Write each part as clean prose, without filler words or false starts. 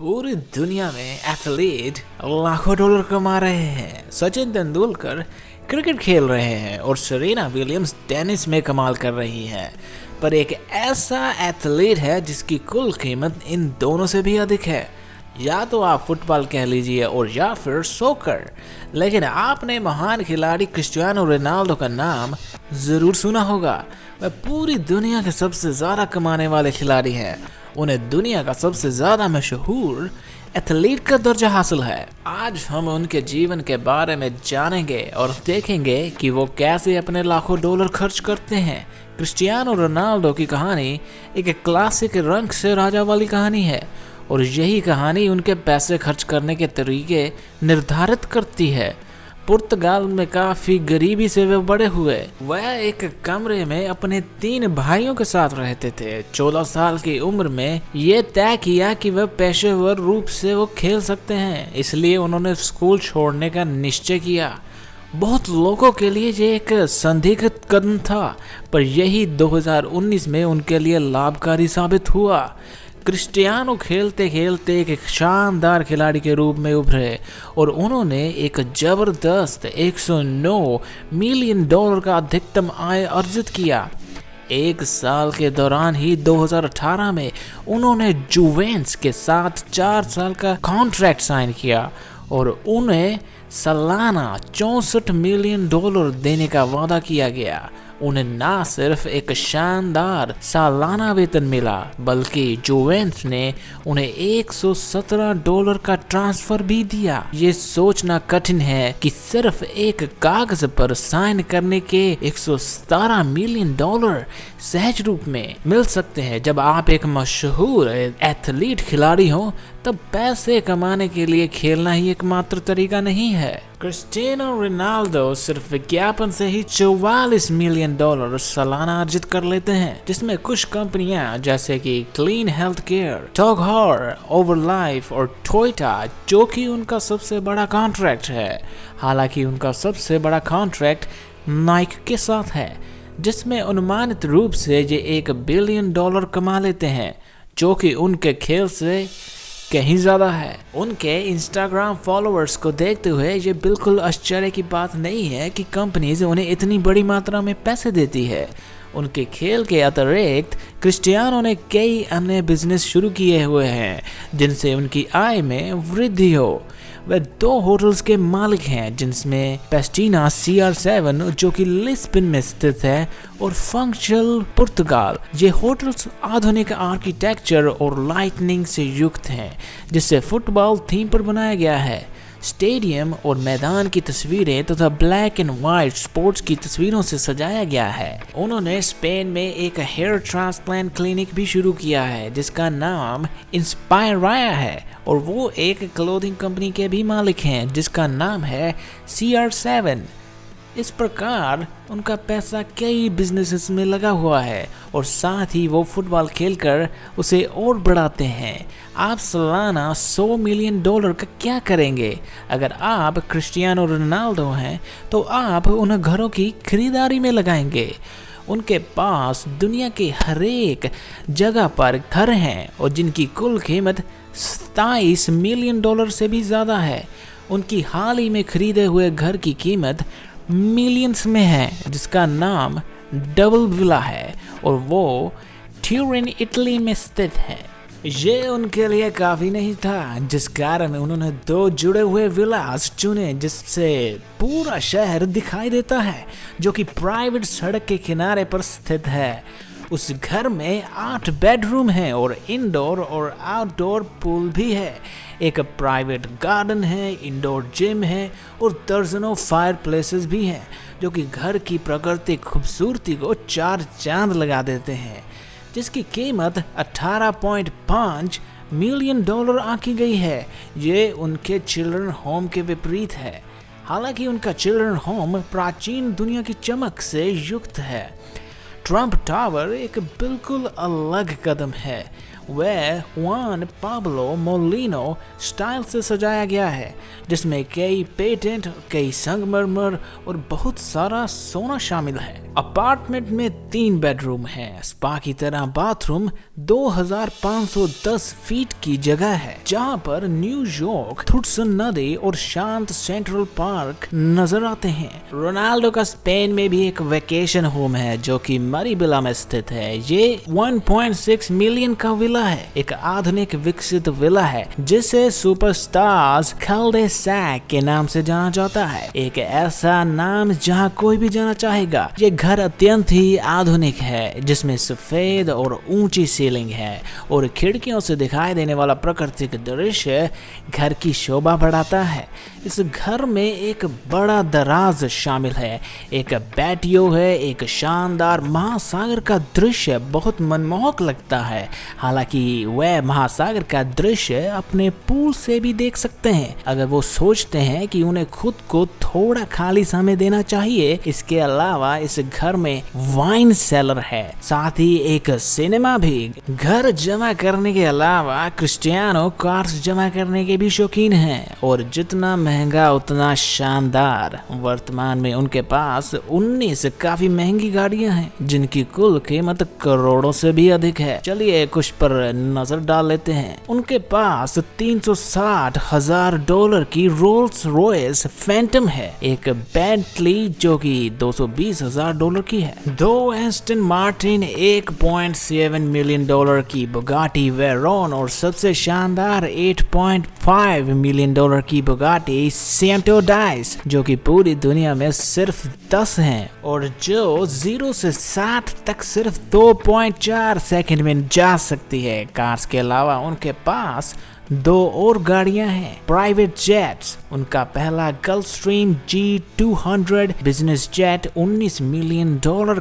पूरी दुनिया में एथलीट लाखों डॉलर कमा रहे हैं। सचिन तेंदुलकर क्रिकेट खेल रहे हैं और सेरेना विलियम्स टेनिस में कमाल कर रही है। पर एक ऐसा एथलीट है जिसकी कुल कीमत इन दोनों से भी अधिक है। या तो आप फुटबॉल कह लीजिए और या फिर सॉकर। लेकिन आपने महान खिलाड़ी क्रिस्टियानो रोनाल्डो का नाम जरूर सुना होगा। वह पूरी दुनिया के सबसे ज़्यादा कमाने वाले खिलाड़ी हैं। उन्हें दुनिया का सबसे ज़्यादा मशहूर एथलीट का दर्जा हासिल है। आज हम उनके जीवन के बारे में जानेंगे और देखेंगे कि वो कैसे अपने लाखों डॉलर खर्च करते हैं। क्रिस्टियानो रोनाल्डो की कहानी एक क्लासिक रंग से राजा वाली कहानी है और यही कहानी उनके पैसे खर्च करने के तरीके निर्धारित करती है। पुर्तगाल में काफी गरीबी से वे बड़े हुए। वह एक कमरे में अपने 3 भाइयों के साथ रहते थे। 14 साल की उम्र में ये तय किया कि वह पेशेवर रूप से वो खेल सकते हैं, इसलिए उन्होंने स्कूल छोड़ने का निश्चय किया। बहुत लोगों के लिए ये एक संदिग्ध कदम था, पर यही 2019 में उनके लिए लाभकारी साबित हुआ। क्रिस्टियानो खेलते खेलते एक शानदार खिलाड़ी के रूप में उभरे और उन्होंने एक जबरदस्त 109 मिलियन डॉलर का अधिकतम आय अर्जित किया। एक साल के दौरान ही 2018 में उन्होंने जुवेंटस के साथ 4 साल का कॉन्ट्रैक्ट साइन किया और उन्हें सालाना 64 मिलियन डॉलर देने का वादा किया गया। उन्हें ना सिर्फ एक शानदार सालाना वेतन मिला, बल्कि जुवेंटस ने उन्हें 117 डॉलर का ट्रांसफर भी दिया। ये सोचना कठिन है कि सिर्फ एक कागज पर साइन करने के 117 मिलियन डॉलर सहज रूप में मिल सकते हैं। जब आप एक मशहूर एथलीट खिलाड़ी हो तब पैसे कमाने के लिए खेलना ही एकमात्र तरीका नहीं है। क्रिस्टियानो रोनाल्डो सिर्फ विज्ञापन से ही 44 मिलियन डॉलर सालाना अर्जित कर लेते हैं, जिसमें कुछ कंपनियां जैसे कि क्लीन हेल्थ केयर, टॉग हॉर, ओवरलाइफ और टोयोटा, जो कि उनका सबसे बड़ा कॉन्ट्रैक्ट है। हालांकि उनका सबसे बड़ा कॉन्ट्रैक्ट नाइक के साथ है, जिसमें अनुमानित रूप से ये 1 बिलियन डॉलर कमा लेते हैं, जो कि उनके खेल से कहीं ज़्यादा है। उनके इंस्टाग्राम फॉलोअर्स को देखते हुए ये बिल्कुल आश्चर्य की बात नहीं है कि कंपनीज उन्हें इतनी बड़ी मात्रा में पैसे देती है। उनके खेल के अतिरिक्त क्रिस्टियानो ने कई अन्य बिजनेस शुरू किए हुए हैं जिनसे उनकी आय में वृद्धि हो। वे 2 होटल्स के मालिक हैं, जिनमें पेस्टीना CR7 जो कि लिस्बन में स्थित है और फंक्शनल पुर्तगाल। ये होटल्स आधुनिक आर्किटेक्चर और लाइटनिंग से युक्त हैं, जिससे फुटबॉल थीम पर बनाया गया है। स्टेडियम और मैदान की तस्वीरें तथा ब्लैक एंड व्हाइट स्पोर्ट्स की तस्वीरों से सजाया गया है। उन्होंने स्पेन में एक हेयर ट्रांसप्लांट क्लिनिक भी शुरू किया है जिसका नाम इंस्पायराया है, और वो एक क्लोथिंग कंपनी के भी मालिक हैं जिसका नाम है CR7। इस प्रकार उनका पैसा कई बिजनेसेस में लगा हुआ है और साथ ही वो फुटबॉल खेलकर उसे और बढ़ाते हैं। आप सालाना 100 मिलियन डॉलर का क्या करेंगे? अगर आप क्रिस्टियानो रोनाल्डो हैं तो आप उन घरों की खरीदारी में लगाएंगे। उनके पास दुनिया के हर एक जगह पर घर हैं और जिनकी कुल कीमत 27 मिलियन डॉलर से भी ज़्यादा है। उनकी हाल ही में खरीदे हुए घर की कीमत मिलियंस में है, जिसका नाम डबल विला है और वो ट्यूरिन इटली में स्थित है। ये उनके लिए काफ़ी नहीं था, जिस कारण उन्होंने 2 जुड़े हुए विलास चुने जिससे पूरा शहर दिखाई देता है, जो कि प्राइवेट सड़क के किनारे पर स्थित है। उस घर में 8 बेडरूम हैं और इंडोर और आउटडोर पूल भी है। एक प्राइवेट गार्डन है, इंडोर जिम है और दर्जनों फायर प्लेसेस भी हैं, जो कि घर की प्राकृतिक खूबसूरती को 4 चांद लगा देते हैं, जिसकी कीमत 18.5 मिलियन डॉलर आंकी गई है। ये उनके चिल्ड्रन होम के विपरीत है। हालांकि उनका चिल्ड्रन होम प्राचीन दुनिया की चमक से युक्त है। ट्रम्प टावर एक बिल्कुल अलग कदम है। वह जुआन पाब्लो मोलिनो स्टाइल से सजाया गया है, जिसमें कई पेटेंट, कई संगमरमर और बहुत सारा सोना शामिल है। अपार्टमेंट में 3 बेडरूम है, स्पा की तरह बाथरूम 2510 फीट की जगह है, जहां पर न्यूयॉर्क, थुडसन नदी और शांत सेंट्रल पार्क नजर आते हैं। रोनाल्डो का स्पेन में भी एक वेकेशन होम है जो कि मरीबिला में स्थित है। ये 1.6 मिलियन का विला है, एक आधुनिक विकसित विला है जिसे सुपरस्टार्स कल-दे-सैक के नाम से जाना जाता है, एक ऐसा नाम जहां कोई भी जाना चाहेगा। ये घर अत्यंत ही आधुनिक है, जिसमें सफेद और ऊंची सीलिंग है और खिड़कियों से दिखाई देने वाला प्राकृतिक दृश्य घर की शोभा बढ़ाता है। इस घर में एक बड़ा दराज शामिल है, एक पैटियो है, एक शानदार महासागर का दृश्य बहुत मनमोहक लगता है। हालांकि वह महासागर का दृश्य अपने पूल से भी देख सकते हैं अगर वो सोचते हैं कि उन्हें खुद को थोड़ा खाली समय देना चाहिए। इसके अलावा इस घर में वाइन सेलर है, साथ ही एक सिनेमा भी। घर जमा करने के अलावा क्रिस्टियानो कार्स जमा करने के भी शौकीन हैं और जितना महंगा उतना शानदार। वर्तमान में उनके पास 19 काफी महंगी गाड़ियां हैं जिनकी कुल कीमत करोड़ों से भी अधिक है। चलिए कुछ पर नजर डाल लेते हैं। उनके पास $360,000 की रोल्स रॉयस फैंटम है, एक बेंटली जो कि $220,000 की है, 2 एस्टन मार्टिन, $1.7 मिलियन की बुगाटी वेरोन और सबसे शानदार $8.5 मिलियन की बुगाटी सेंटो डाइस जो कि पूरी दुनिया में सिर्फ 10 हैं और जो 0 से 60 तक सिर्फ 2.4 सेकंड में जा सकती है। कार्स के अलावा उनके पास 2 और गाड़ियां हैं, प्राइवेट जेट्स। उनका पहला Gulfstream G200 business jet $19 million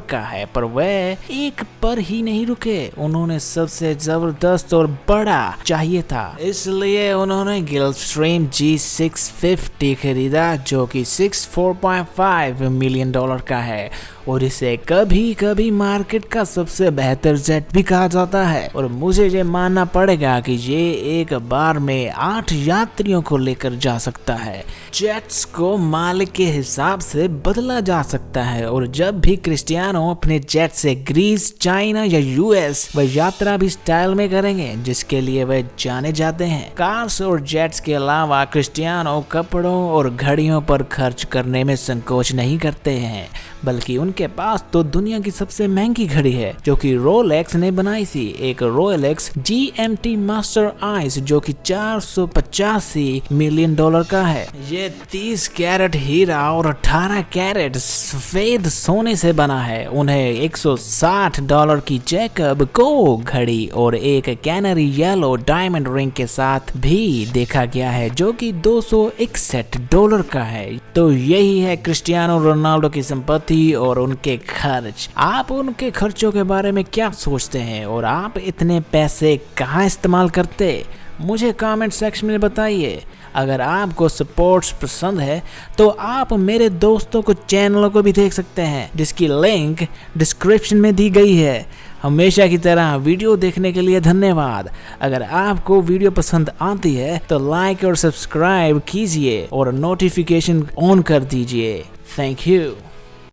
का है, पर वह एक पर ही नहीं रुके, उन्होंने सबसे जबरदस्त और बड़ा चाहिए था, इसलिए उन्होंने गल्फस्ट्रीम G650 खरीदा जो कि $64.5 मिलियन का है और इसे कभी कभी मार्केट का सबसे बेहतर जेट भी कहा जाता है। और मुझे ये मानना पड़ेगा कि ये एक बार में 8 यात्रियों को लेकर जा सकता है। जेट्स को मालिक के हिसाब से बदला जा सकता है और जब भी क्रिस्टियानो अपने जेट से ग्रीस, चाइना या US वह यात्रा भी स्टाइल में करेंगे जिसके लिए वह जाने जाते हैं। कार्स और जेट्स के अलावा क्रिस्टियानो कपड़ों और घड़ियों पर खर्च करने में संकोच नहीं करते हैं, बल्कि उनके पास तो दुनिया की सबसे महंगी घड़ी है जो कि रोलेक्स ने बनाई थी, एक रोलेक्स GMT मास्टर आइस जो कि $485 मिलियन का है। ये 30 कैरेट हीरा और 18 कैरेट सफेद सोने से बना है। उन्हें $160 की जैकब को घड़ी और एक कैनरी येलो डायमंड रिंग के साथ भी देखा गया है जो कि $261 का है। तो यही है क्रिस्टियानो रोनाल्डो की संपत्ति और उनके खर्च। आप उनके खर्चों के बारे में क्या सोचते हैं और आप इतने पैसे कहाँ इस्तेमाल करते? मुझे कमेंट सेक्शन में बताइए। अगर आपको स्पोर्ट्स पसंद है तो आप मेरे दोस्तों को चैनलों को भी देख सकते हैं जिसकी लिंक डिस्क्रिप्शन में दी गई है। हमेशा की तरह वीडियो देखने के लिए धन्यवाद। अगर आपको वीडियो पसंद आती है तो लाइक और सब्सक्राइब कीजिए और नोटिफिकेशन ऑन कर दीजिए। Thank you.